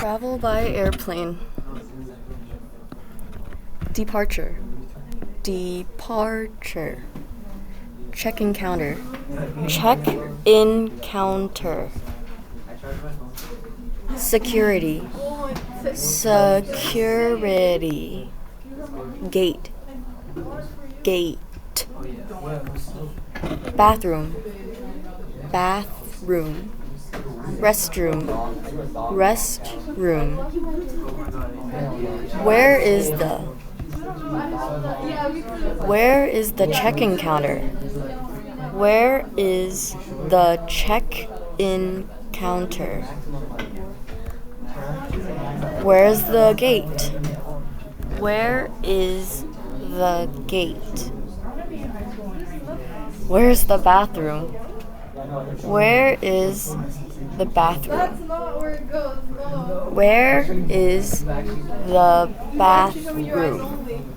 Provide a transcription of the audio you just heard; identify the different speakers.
Speaker 1: Travel by airplane. Departure. Check-in counter. Check-in counter. Security. Gate. Bathroom. Restroom. Where is the check-in counter? Where is the check-in counter? Where's the gate? Where is the gate? Where's the bathroom? Where is the bathroom?
Speaker 2: That's not where it goes. No.
Speaker 1: Where is the bathroom?